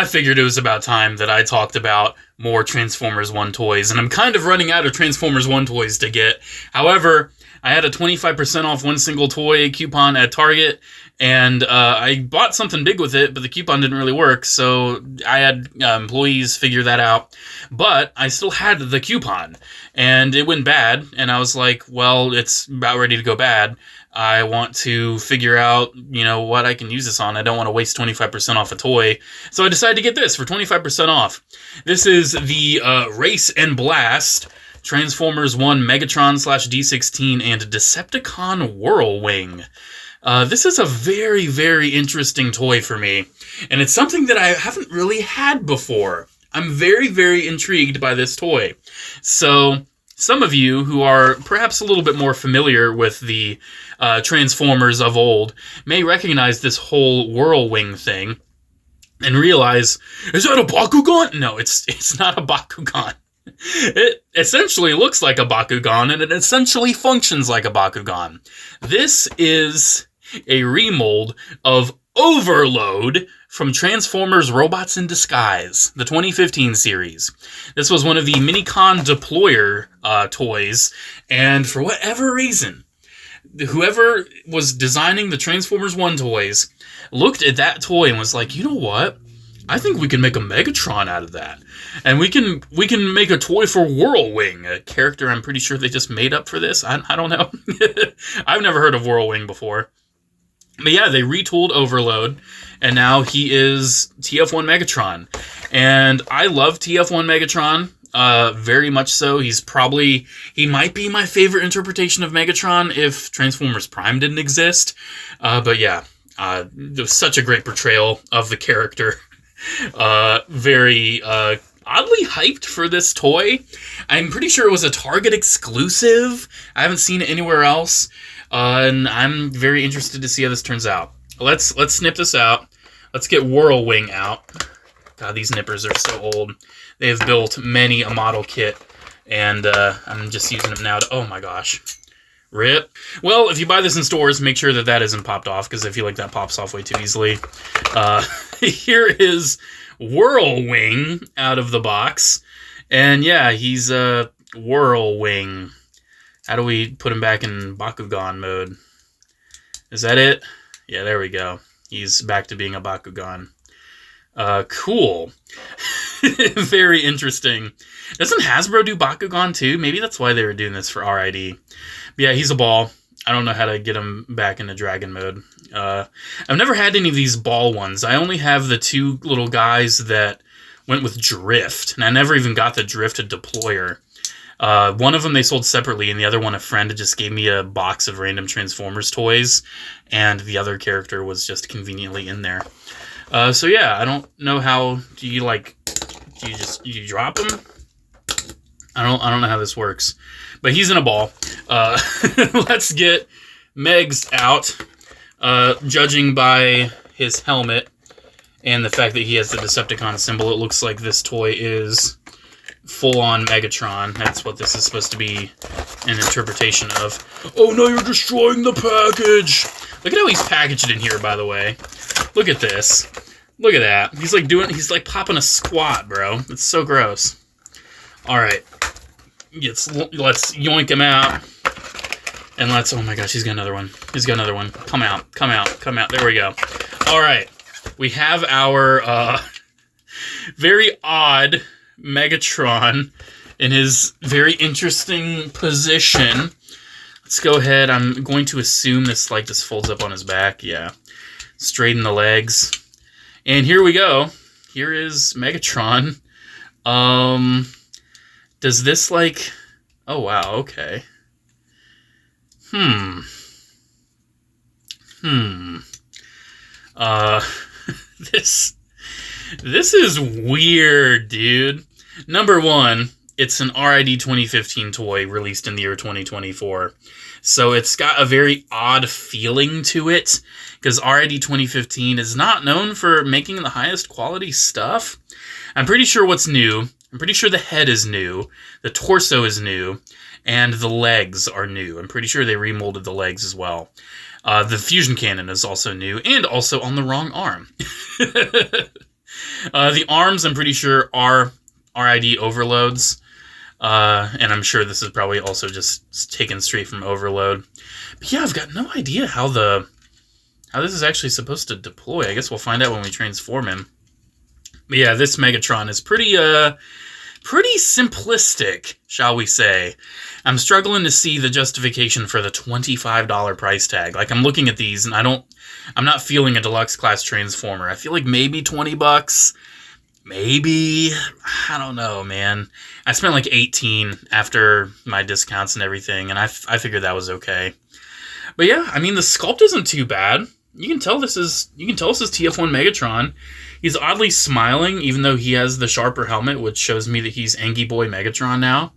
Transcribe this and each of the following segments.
I figured it was about time that I talked about more Transformers 1 toys, and I'm kind of running out of Transformers 1 toys to get. However, I had a 25% off one single toy coupon at Target, and I bought something big with it, but the coupon didn't really work, so I had employees figure that out. But I still had the coupon, and it went bad, and I was like, well, it's about ready to go bad. I want to figure out, what I can use this on. I don't want to waste 25% off a toy. So I decided to get this for 25% off. This is the Race and Blast Transformers 1 Megatron / D-16 and Decepticon Whirlwing. This is a very, very interesting toy for me. And it's something that I haven't really had before. I'm very, very intrigued by this toy. So some of you who are perhaps a little bit more familiar with the Transformers of old may recognize this whole Whirlwing thing and realize, is that a Bakugan? No, it's not a Bakugan. It essentially looks like a Bakugan, and it essentially functions like a Bakugan. This is a remold of Overload from Transformers Robots in Disguise, the 2015 series. This was one of the Minicon Deployer toys, and for whatever reason, whoever was designing the Transformers 1 toys looked at that toy and was like, you know what? I think we can make a Megatron out of that. And we can make a toy for Whirlwing, a character I'm pretty sure they just made up for this. I don't know. I've never heard of Whirlwing before. But yeah, they retooled Overload, and now he is TF1 Megatron. And I love TF1 Megatron, very much so. He might be my favorite interpretation of Megatron if Transformers Prime didn't exist. But yeah, it was such a great portrayal of the character. Very oddly hyped for this toy. I'm pretty sure it was a Target exclusive. I haven't seen it anywhere else. And I'm very interested to see how this turns out. Let's snip this out. Let's get Whirlwing out. God, these nippers are so old. They have built many a model kit, and I'm just using them now to... Oh my gosh. RIP. Well, if you buy this in stores, make sure that isn't popped off, because I feel like that pops off way too easily. Here is Whirlwing out of the box. And yeah, he's a Whirlwing. How do we put him back in Bakugan mode? Is that it? Yeah, there we go. He's back to being a Bakugan. Cool. Very interesting. Doesn't Hasbro do Bakugan too? Maybe that's why they were doing this for RID. But yeah, he's a ball. I don't know how to get him back into Dragon mode. I've never had any of these ball ones. I only have the two little guys that went with Drift. And I never even got the Drifted Deployer. One of them they sold separately, and the other one a friend just gave me a box of random Transformers toys, and the other character was just conveniently in there. So yeah, I don't know how do you drop him? I don't know how this works, but he's in a ball. Let's get Megs out. Judging by his helmet and the fact that he has the Decepticon symbol, it looks like this toy is full-on Megatron. That's what this is supposed to be an interpretation of. Oh no, you're destroying the package! Look at how he's packaged in here, by the way. Look at this. Look at that. He's like popping a squat, bro. It's so gross. Alright. Let's yoink him out. And oh my gosh, he's got another one. He's got another one. Come out. There we go. Alright. We have our, very odd Megatron in his very interesting position. Let's go ahead. I'm going to assume this just folds up on his back. Yeah. Straighten the legs. And here we go. Here is Megatron. Does this oh wow, okay. This is weird, dude. Number one, it's an RID 2015 toy released in the year 2024. So it's got a very odd feeling to it, because RID 2015 is not known for making the highest quality stuff. I'm pretty sure what's new, I'm pretty sure the head is new, the torso is new, and the legs are new. I'm pretty sure they remolded the legs as well. The fusion cannon is also new, and also on the wrong arm. The arms, I'm pretty sure, are RID overloads. And I'm sure this is probably also just taken straight from Overload. But yeah, I've got no idea how this is actually supposed to deploy. I guess we'll find out when we transform him. But yeah, this Megatron is pretty simplistic, shall we say. I'm struggling to see the justification for the $25 price tag. Like, I'm looking at these and I'm not feeling a deluxe class Transformer. I feel like maybe 20 bucks. Maybe. I don't know, man. I spent like 18 after my discounts and everything, and I figured that was okay. But yeah, I mean, the sculpt isn't too bad. You can tell this is TF1 Megatron. He's oddly smiling, even though he has the sharper helmet, which shows me that he's Angie Boy Megatron now.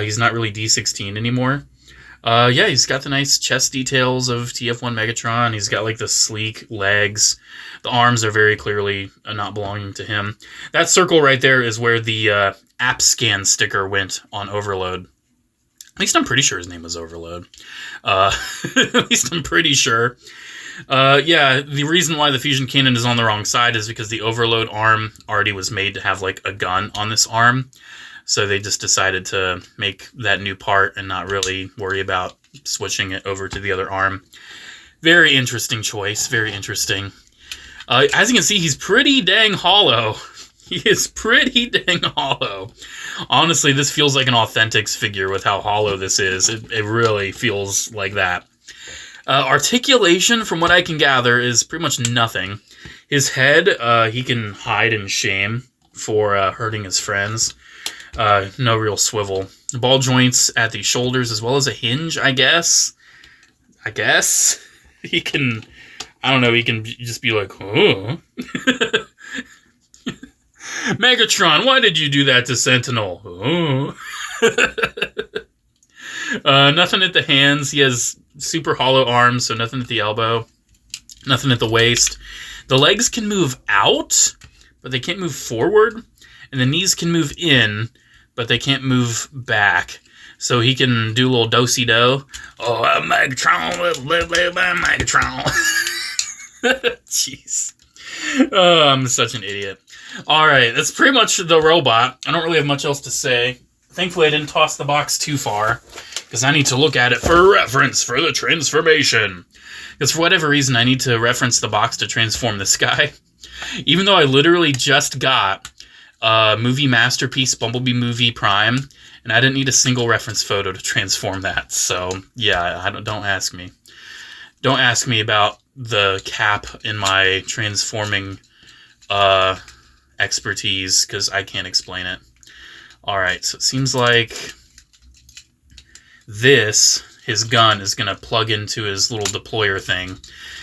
He's not really D-16 anymore. Yeah, he's got the nice chest details of TF1 Megatron. He's got like the sleek legs. The arms are very clearly not belonging to him. That circle right there is where the app scan sticker went on Overload. At least I'm pretty sure his name was Overload. At least I'm pretty sure. Yeah, the reason why the fusion cannon is on the wrong side is because the Overload arm already was made to have like a gun on this arm. So they just decided to make that new part and not really worry about switching it over to the other arm. Very interesting choice. Very interesting. As you can see, he's pretty dang hollow. He is pretty dang hollow. Honestly, this feels like an Authentics figure with how hollow this is. It really feels like that. Articulation, from what I can gather, is pretty much nothing. His head, he can hide in shame for hurting his friends. No real swivel. Ball joints at the shoulders as well as a hinge, I guess. He can, I don't know, he can just be like, oh. Megatron, why did you do that to Sentinel? Oh. Nothing at the hands. He has super hollow arms, so nothing at the elbow. Nothing at the waist. The legs can move out, but they can't move forward. And the knees can move in, but they can't move back. So he can do a little do-si-do. Oh, Megatron, Megatron. Jeez. Oh, I'm such an idiot. Alright, that's pretty much the robot. I don't really have much else to say. Thankfully, I didn't toss the box too far, because I need to look at it for reference for the transformation. Because for whatever reason, I need to reference the box to transform this guy. Even though I literally just got movie masterpiece Bumblebee movie Prime, and I didn't need a single reference photo to transform that. So yeah, don't ask me. Don't ask me about the cap in my transforming expertise, because I can't explain it. All right, so it seems like his gun is going to plug into his little deployer thing,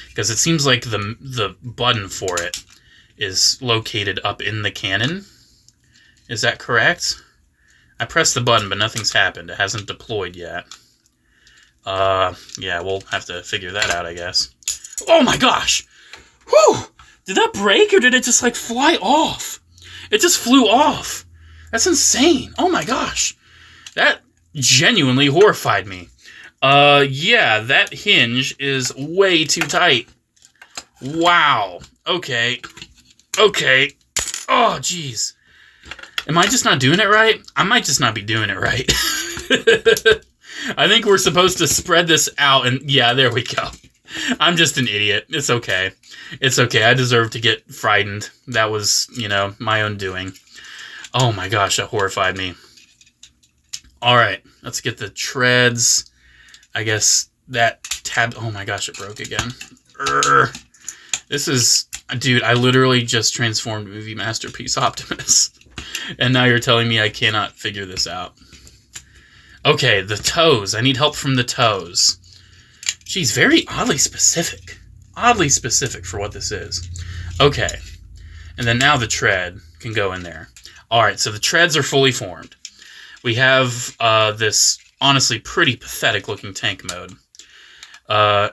because it seems like the button for it is located up in the cannon. Is that correct? I pressed the button, but nothing's happened. It hasn't deployed yet. Yeah, we'll have to figure that out, I guess. Oh my gosh! Whew! Did that break, or did it just, like, fly off? It just flew off. That's insane. Oh my gosh. That genuinely horrified me. Yeah, that hinge is way too tight. Wow. Okay. Okay. Oh, jeez. Am I just not doing it right? I might just not be doing it right. I think we're supposed to spread this out, and yeah, there we go. I'm just an idiot. It's okay. It's okay. I deserve to get frightened. That was, my own doing. Oh my gosh, that horrified me. Alright, let's get the treads. I guess that tab... Oh my gosh, it broke again. This is... Dude, I literally just transformed movie masterpiece Optimus. And now you're telling me I cannot figure this out. Okay, the toes. I need help from the toes. Geez, very oddly specific. Oddly specific for what this is. Okay. And then now the tread can go in there. Alright, so the treads are fully formed. We have this honestly pretty pathetic looking tank mode.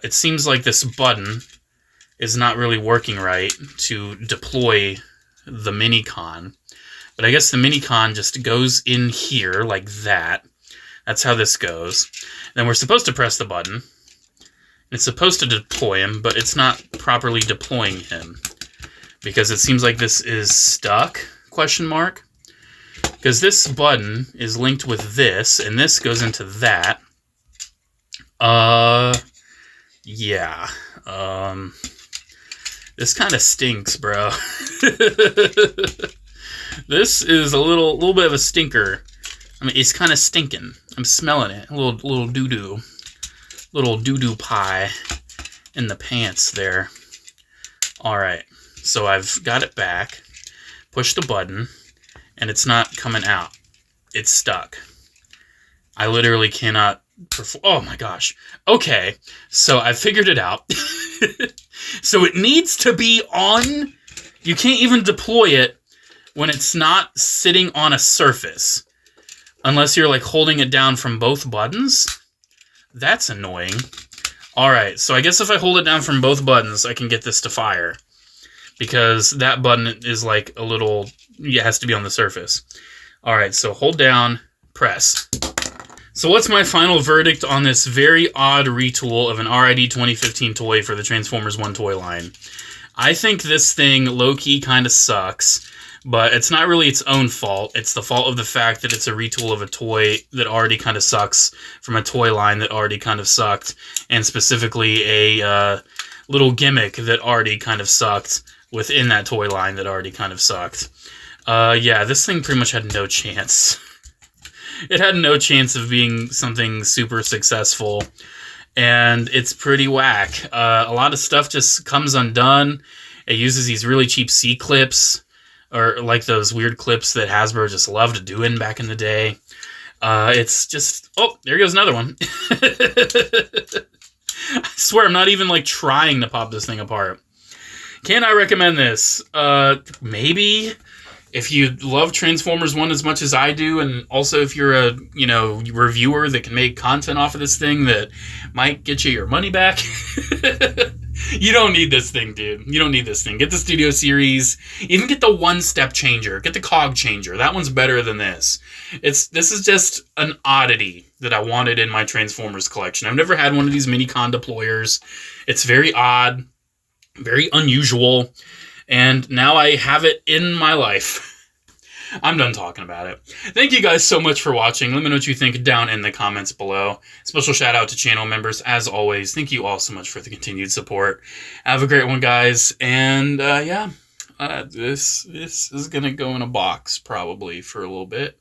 It seems like this button is not really working right to deploy the Minicon. But I guess the Minicon just goes in here like that. That's how this goes. Then we're supposed to press the button. It's supposed to deploy him, but it's not properly deploying him. because it seems like this is stuck, question mark. Because this button is linked with this, and this goes into that. Yeah. This kind of stinks, bro. This is a little bit of a stinker. I mean, it's kind of stinking. I'm smelling it. A little doo-doo. Little doo-doo pie in the pants there. Alright, so I've got it back. Push the button, and it's not coming out. It's stuck. I literally cannot perform. Oh my gosh. Okay, so I figured it out. So it needs to be on. You can't even deploy it when it's not sitting on a surface. Unless you're like holding it down from both buttons. That's annoying. Alright, so I guess if I hold it down from both buttons, I can get this to fire. Because that button is like a little... It has to be on the surface. Alright, so hold down, press. So what's my final verdict on this very odd retool of an RID 2015 toy for the Transformers 1 toy line? I think this thing low-key kind of sucks, but it's not really its own fault. It's the fault of the fact that it's a retool of a toy that already kind of sucks from a toy line that already kind of sucked, and specifically a little gimmick that already kind of sucked within that toy line that already kind of sucked. Yeah, this thing pretty much had no chance. It had no chance of being something super successful, and it's pretty whack. A lot of stuff just comes undone. It uses these really cheap C-clips, or like those weird clips that Hasbro just loved doing back in the day. It's just... Oh, there goes another one. I swear, I'm not even like trying to pop this thing apart. Can I recommend this? Maybe... If you love Transformers 1 as much as I do, and also if you're a, reviewer that can make content off of this thing that might get you your money back, you don't need this thing, dude. You don't need this thing. Get the Studio Series. Even get the one-step changer. Get the cog changer. That one's better than this. This is just an oddity that I wanted in my Transformers collection. I've never had one of these mini-con deployers. It's very odd, very unusual. And now I have it in my life. I'm done talking about it. Thank you guys so much for watching. Let me know what you think down in the comments below. Special shout out to channel members, as always. Thank you all so much for the continued support. Have a great one, guys. And yeah, this is going to go in a box probably for a little bit.